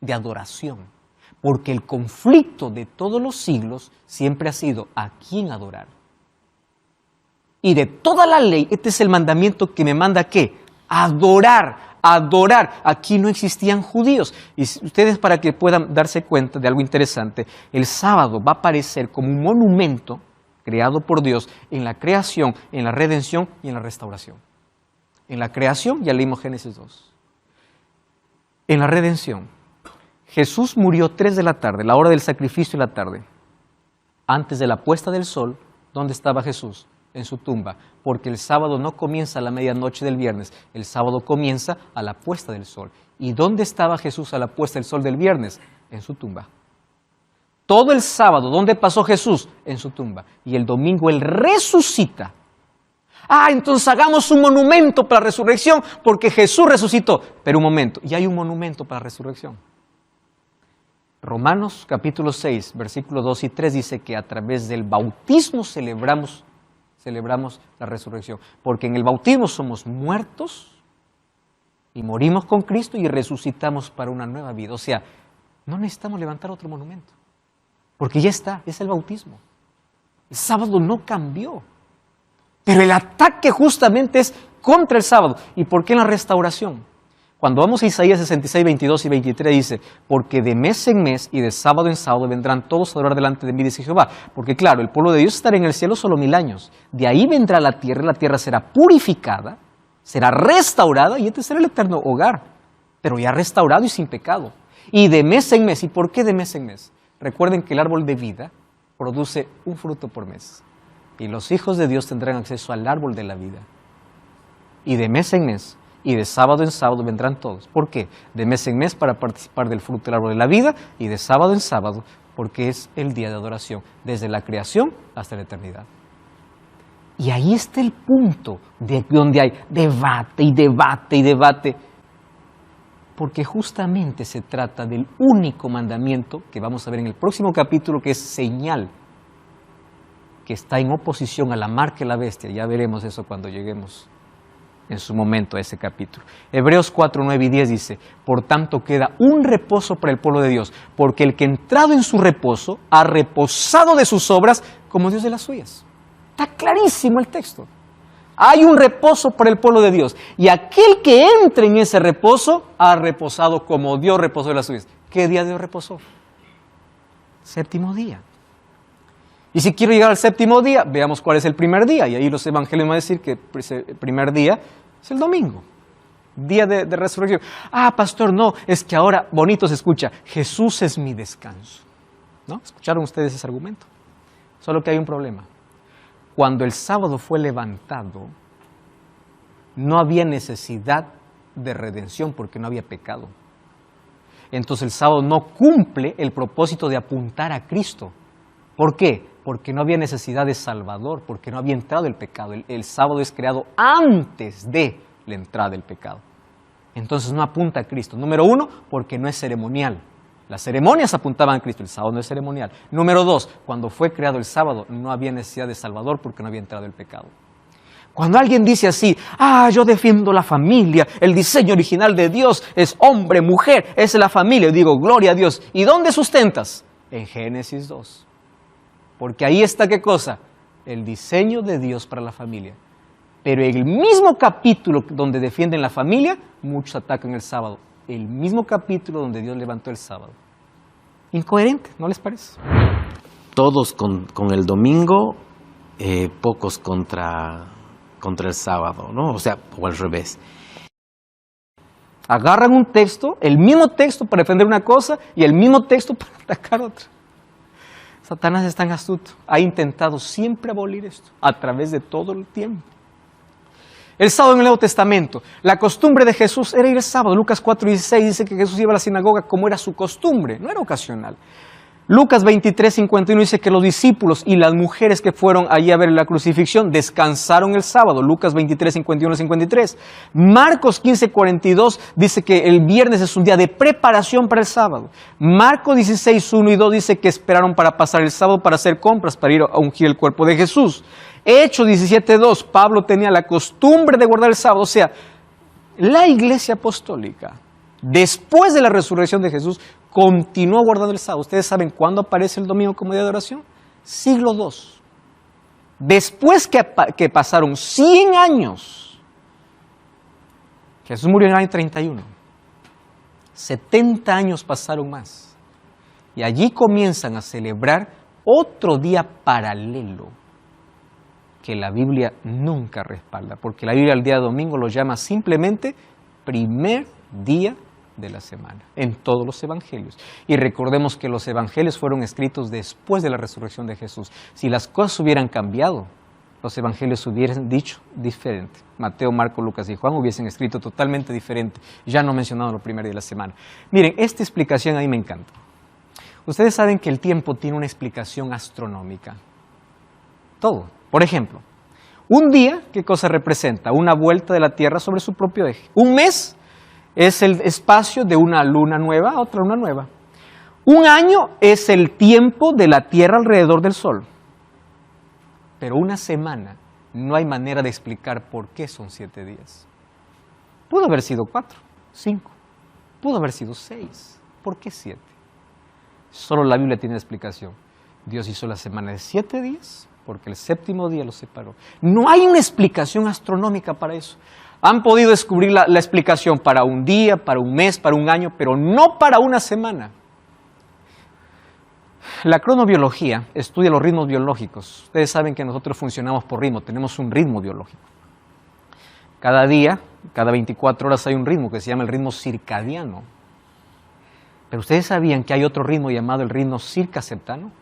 de adoración. Porque el conflicto de todos los siglos siempre ha sido ¿a quién adorar? Y de toda la ley, este es el mandamiento que me manda ¿qué? Adorar, adorar. Aquí no existían judíos. Y ustedes, para que puedan darse cuenta de algo interesante, el sábado va a aparecer como un monumento creado por Dios en la creación, en la redención y en la restauración. En la creación, ya leímos Génesis 2. En la redención, Jesús murió 3 de la tarde, la hora del sacrificio de la tarde. Antes de la puesta del sol, ¿dónde estaba Jesús? En su tumba, porque el sábado no comienza a la medianoche del viernes, el sábado comienza a la puesta del sol. ¿Y dónde estaba Jesús a la puesta del sol del viernes? En su tumba. Todo el sábado, ¿dónde pasó Jesús? En su tumba. Y el domingo Él resucita. Entonces hagamos un monumento para la resurrección, porque Jesús resucitó. Pero un momento, ya hay un monumento para la resurrección. Romanos capítulo 6, versículos 2 y 3 dice que a través del bautismo celebramos la resurrección, porque en el bautismo somos muertos y morimos con Cristo y resucitamos para una nueva vida. O sea, no necesitamos levantar otro monumento, porque ya está, es el bautismo. El sábado no cambió, pero el ataque justamente es contra el sábado. ¿Y por qué en la restauración? Cuando vamos a Isaías 66, 22 y 23 dice, porque de mes en mes y de sábado en sábado vendrán todos a adorar delante de mí, dice Jehová. Porque claro, el pueblo de Dios estará en el cielo solo 1000 años. De ahí vendrá la tierra será purificada, será restaurada y este será el eterno hogar. Pero ya restaurado y sin pecado. Y de mes en mes. ¿Y por qué de mes en mes? Recuerden que el árbol de vida produce un fruto por mes. Y los hijos de Dios tendrán acceso al árbol de la vida. Y de mes en mes. Y de sábado en sábado vendrán todos. ¿Por qué? De mes en mes para participar del fruto del árbol de la vida y de sábado en sábado porque es el día de adoración, desde la creación hasta la eternidad. Y ahí está el punto de donde hay debate y debate y debate, porque justamente se trata del único mandamiento que vamos a ver en el próximo capítulo, que es señal, que está en oposición a la marca de la bestia. Ya veremos eso cuando lleguemos en su momento a ese capítulo. Hebreos 4, 9 y 10 dice, por tanto queda un reposo para el pueblo de Dios, porque el que entrado en su reposo ha reposado de sus obras como Dios de las suyas. Está clarísimo el texto. Hay un reposo para el pueblo de Dios, y aquel que entre en ese reposo ha reposado como Dios reposó de las suyas. ¿Qué día Dios reposó? Séptimo día. Y si quiero llegar al séptimo día, veamos cuál es el primer día. Y ahí los evangelios van a decir que el primer día es el domingo, día de resurrección. Ah, pastor, no, es que ahora bonito se escucha, Jesús es mi descanso. ¿No? ¿Escucharon ustedes ese argumento? Solo que hay un problema. Cuando el sábado fue levantado, no había necesidad de redención porque no había pecado. Entonces el sábado no cumple el propósito de apuntar a Cristo. ¿Por qué? Porque no había necesidad de Salvador, porque no había entrado el pecado. El sábado es creado antes de la entrada del pecado. Entonces no apunta a Cristo. Número uno, porque no es ceremonial. Las ceremonias apuntaban a Cristo, el sábado no es ceremonial. Número dos, cuando fue creado el sábado no había necesidad de Salvador porque no había entrado el pecado. Cuando alguien dice así, yo defiendo la familia, el diseño original de Dios es hombre, mujer, es la familia. Yo digo, gloria a Dios. ¿Y dónde sustentas? En Génesis 2. Porque ahí está, ¿qué cosa? El diseño de Dios para la familia. Pero en el mismo capítulo donde defienden la familia, muchos atacan el sábado. El mismo capítulo donde Dios levantó el sábado. Incoherente, ¿no les parece? Todos con el domingo, pocos contra el sábado, ¿no? O sea, o al revés. Agarran un texto, el mismo texto para defender una cosa y el mismo texto para atacar otra. Satanás es tan astuto, ha intentado siempre abolir esto a través de todo el tiempo. El sábado en el Nuevo Testamento, la costumbre de Jesús era ir el sábado. Lucas 4:16 dice que Jesús iba a la sinagoga como era su costumbre, no era ocasional. Lucas 23:51 dice que los discípulos y las mujeres que fueron allí a ver la crucifixión descansaron el sábado. Lucas 23:51-53. Marcos 15:42 dice que el viernes es un día de preparación para el sábado. Marcos 16:1 y 2 dice que esperaron para pasar el sábado para hacer compras, para ir a ungir el cuerpo de Jesús. Hechos 17:2, Pablo tenía la costumbre de guardar el sábado. O sea, la iglesia apostólica, después de la resurrección de Jesús, continuó guardando el sábado. ¿Ustedes saben cuándo aparece el domingo como día de oración? Siglo II. Después que pasaron 100 años, Jesús murió en el año 31. 70 años pasaron más. Y allí comienzan a celebrar otro día paralelo que la Biblia nunca respalda, porque la Biblia el día de domingo lo llama simplemente primer día de la semana, en todos los evangelios. Y recordemos que los evangelios fueron escritos después de la resurrección de Jesús. Si las cosas hubieran cambiado, los evangelios hubieran dicho diferente. Mateo, Marcos, Lucas y Juan hubiesen escrito totalmente diferente, ya no mencionado el primer día de la semana. Miren, esta explicación a mí me encanta. Ustedes saben que el tiempo tiene una explicación astronómica. Todo. Por ejemplo, un día, ¿qué cosa representa? Una vuelta de la Tierra sobre su propio eje. Un mes es el espacio de una luna nueva a otra luna nueva. Un año es el tiempo de la Tierra alrededor del Sol. Pero una semana no hay manera de explicar por qué son 7 días. Pudo haber sido 4, 5. Pudo haber sido 6. ¿Por qué 7? Solo la Biblia tiene explicación. Dios hizo la semana de 7 días porque el séptimo día lo separó. No hay una explicación astronómica para eso. Han podido descubrir la explicación para un día, para un mes, para un año, pero no para una semana. La cronobiología estudia los ritmos biológicos. Ustedes saben que nosotros funcionamos por ritmo, tenemos un ritmo biológico. Cada día, cada 24 horas hay un ritmo que se llama el ritmo circadiano. Pero ustedes sabían que hay otro ritmo llamado el ritmo circaseptano,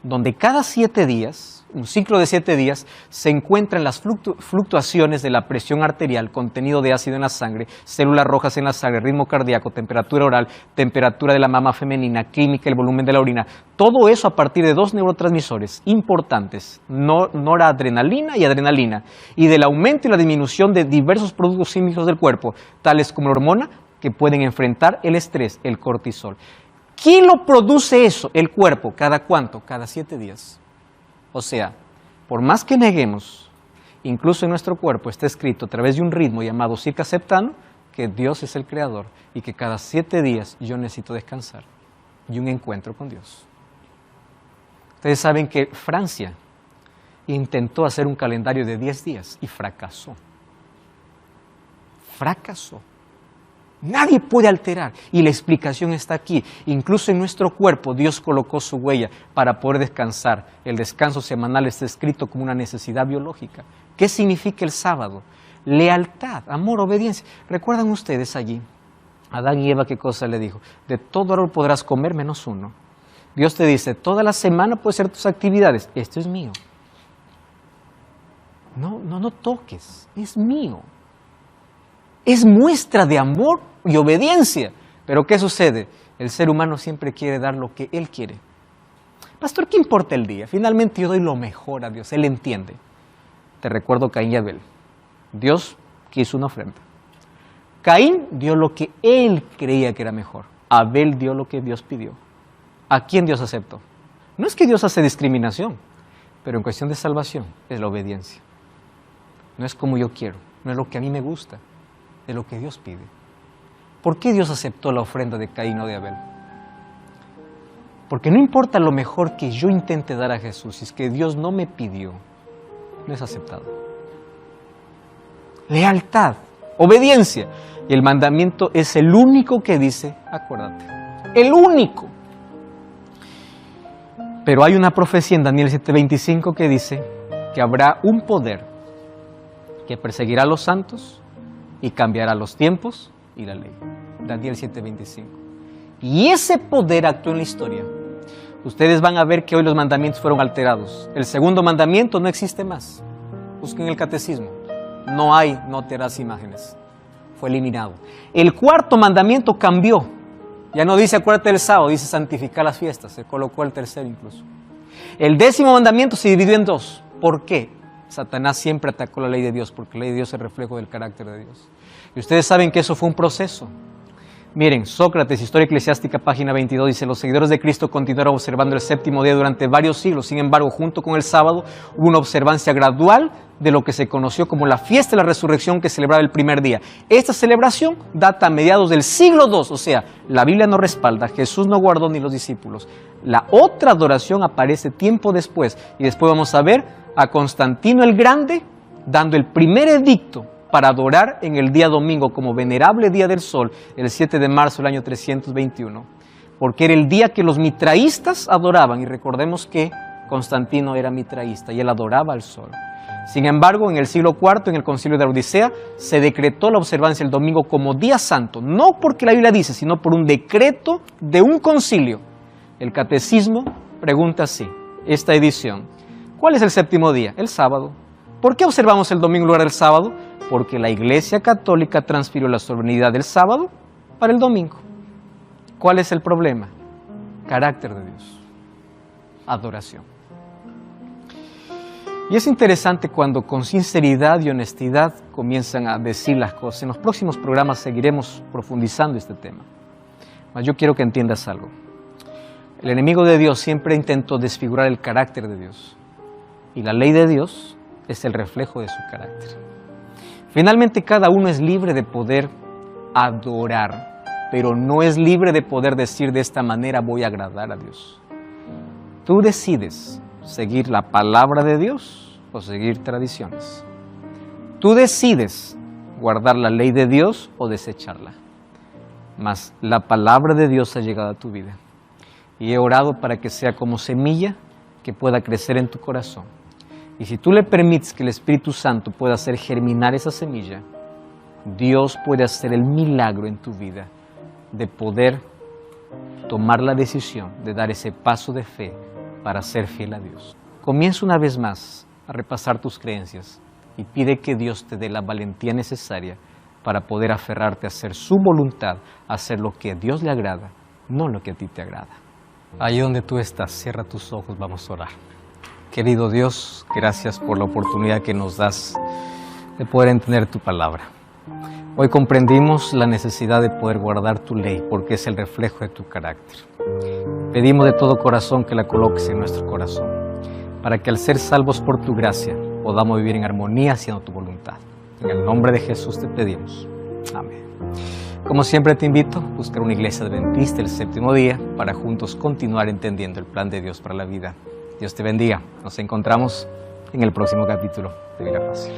donde cada 7 días, un ciclo de 7 días, se encuentran las fluctuaciones de la presión arterial, contenido de ácido en la sangre, células rojas en la sangre, ritmo cardíaco, temperatura oral, temperatura de la mama femenina, química, el volumen de la orina. Todo eso a partir de 2 neurotransmisores importantes, noradrenalina y adrenalina, y del aumento y la disminución de diversos productos químicos del cuerpo, tales como la hormona, que pueden enfrentar el estrés, el cortisol. ¿Quién lo produce eso? El cuerpo. ¿Cada cuánto? Cada 7 días. O sea, por más que neguemos, incluso en nuestro cuerpo está escrito a través de un ritmo llamado circaseptano que Dios es el creador y que cada 7 días yo necesito descansar y un encuentro con Dios. Ustedes saben que Francia intentó hacer un calendario de 10 días y fracasó. Fracasó. Nadie puede alterar y la explicación está aquí. Incluso en nuestro cuerpo Dios colocó su huella para poder descansar. El descanso semanal está escrito como una necesidad biológica. ¿Qué significa el sábado? Lealtad, amor, obediencia. ¿Recuerdan ustedes allí? Adán y Eva, ¿qué cosa le dijo? De todo árbol podrás comer menos uno. Dios te dice, toda la semana puedes hacer tus actividades. Esto es mío. No toques, es mío. Es muestra de amor y obediencia. Pero ¿qué sucede? El ser humano siempre quiere dar lo que él quiere. Pastor, ¿qué importa el día? Finalmente yo doy lo mejor a Dios, Él entiende. Te recuerdo Caín y Abel. Dios quiso una ofrenda. Caín dio lo que él creía que era mejor. Abel dio lo que Dios pidió. ¿A quién Dios aceptó? No es que Dios hace discriminación, pero en cuestión de salvación es la obediencia. No es como yo quiero, no es lo que a mí me gusta, es lo que Dios pide. ¿Por qué Dios aceptó la ofrenda de Caín o de Abel? Porque no importa lo mejor que yo intente dar a Jesús, si es que Dios no me pidió, no es aceptado. Lealtad, obediencia. Y el mandamiento es el único que dice, acuérdate. El único. Pero hay una profecía en Daniel 7:25 que dice que habrá un poder que perseguirá a los santos y cambiará los tiempos y la ley. Daniel 7:25. Y ese poder actuó en la historia. Ustedes van a ver que hoy los mandamientos fueron alterados. El segundo mandamiento no existe más. Busquen el catecismo. No hay, no te harás imágenes. Fue eliminado. El cuarto mandamiento cambió. Ya no dice acuérdate del sábado, dice santificar las fiestas. Se colocó el tercero incluso. El 10º mandamiento se dividió en 2. ¿Por qué? Satanás siempre atacó la ley de Dios, porque la ley de Dios es el reflejo del carácter de Dios. Y ustedes saben que eso fue un proceso. Miren, Sócrates, Historia Eclesiástica, página 22, dice, los seguidores de Cristo continuaron observando el séptimo día durante varios siglos. Sin embargo, junto con el sábado, hubo una observancia gradual de lo que se conoció como la fiesta de la resurrección que celebraba el primer día. Esta celebración data a mediados del siglo II, o sea, la Biblia no respalda, Jesús no guardó ni los discípulos. La otra adoración aparece tiempo después, y después vamos a ver a Constantino el Grande dando el primer edicto para adorar en el día domingo como venerable día del sol, el 7 de marzo del año 321, porque era el día que los mitraístas adoraban, y recordemos que Constantino era mitraísta y él adoraba al sol. Sin embargo, en el siglo IV, en el concilio de la Odisea, se decretó la observancia del domingo como día santo, no porque la Biblia dice, sino por un decreto de un concilio. El catecismo pregunta así, esta edición, ¿cuál es el séptimo día? El sábado. ¿Por qué observamos el domingo en lugar del sábado? Porque la Iglesia Católica transfirió la solemnidad del sábado para el domingo. ¿Cuál es el problema? Carácter de Dios. Adoración. Y es interesante cuando con sinceridad y honestidad comienzan a decir las cosas. En los próximos programas seguiremos profundizando este tema. Mas yo quiero que entiendas algo. El enemigo de Dios siempre intentó desfigurar el carácter de Dios. Y la ley de Dios es el reflejo de su carácter. Finalmente, cada uno es libre de poder adorar, pero no es libre de poder decir de esta manera voy a agradar a Dios. Tú decides seguir la palabra de Dios o seguir tradiciones. Tú decides guardar la ley de Dios o desecharla. Mas la palabra de Dios ha llegado a tu vida y he orado para que sea como semilla que pueda crecer en tu corazón. Y si tú le permites que el Espíritu Santo pueda hacer germinar esa semilla, Dios puede hacer el milagro en tu vida de poder tomar la decisión de dar ese paso de fe para ser fiel a Dios. Comienza una vez más a repasar tus creencias y pide que Dios te dé la valentía necesaria para poder aferrarte a hacer su voluntad, a hacer lo que a Dios le agrada, no lo que a ti te agrada. Ahí donde tú estás, cierra tus ojos, vamos a orar. Querido Dios, gracias por la oportunidad que nos das de poder entender tu palabra. Hoy comprendimos la necesidad de poder guardar tu ley porque es el reflejo de tu carácter. Pedimos de todo corazón que la coloques en nuestro corazón, para que al ser salvos por tu gracia podamos vivir en armonía haciendo tu voluntad. En el nombre de Jesús te pedimos. Amén. Como siempre te invito a buscar una iglesia adventista el séptimo día para juntos continuar entendiendo el plan de Dios para la vida. Dios te bendiga. Nos encontramos en el próximo capítulo de Biblia Fácil.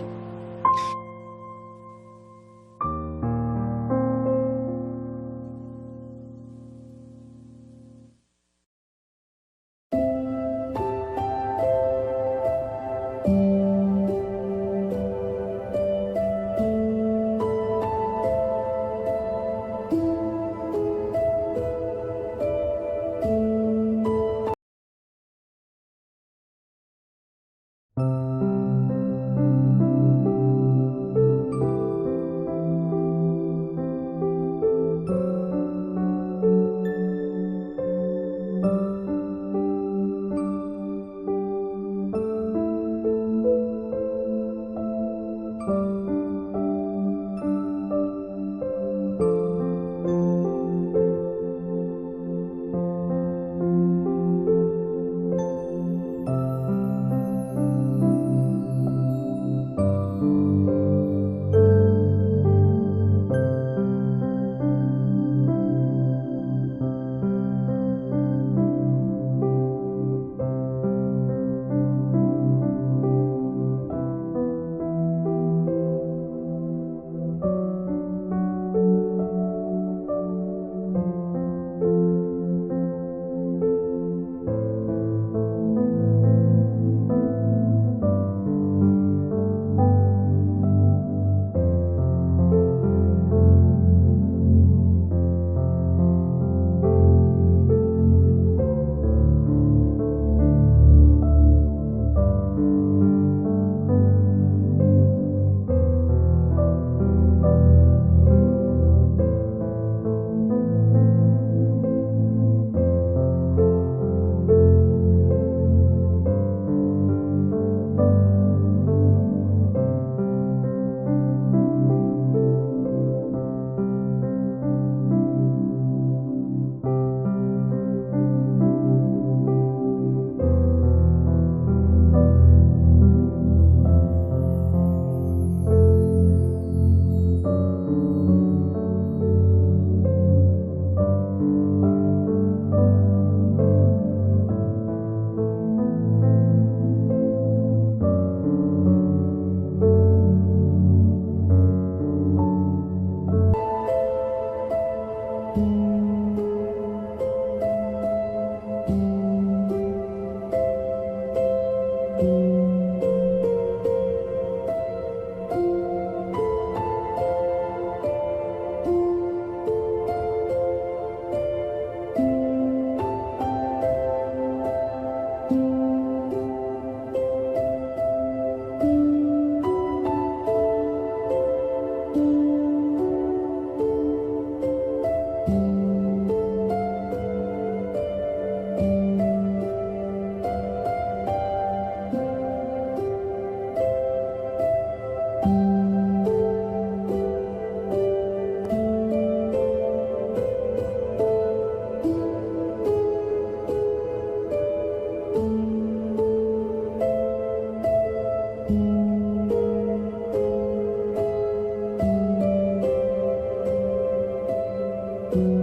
Chao.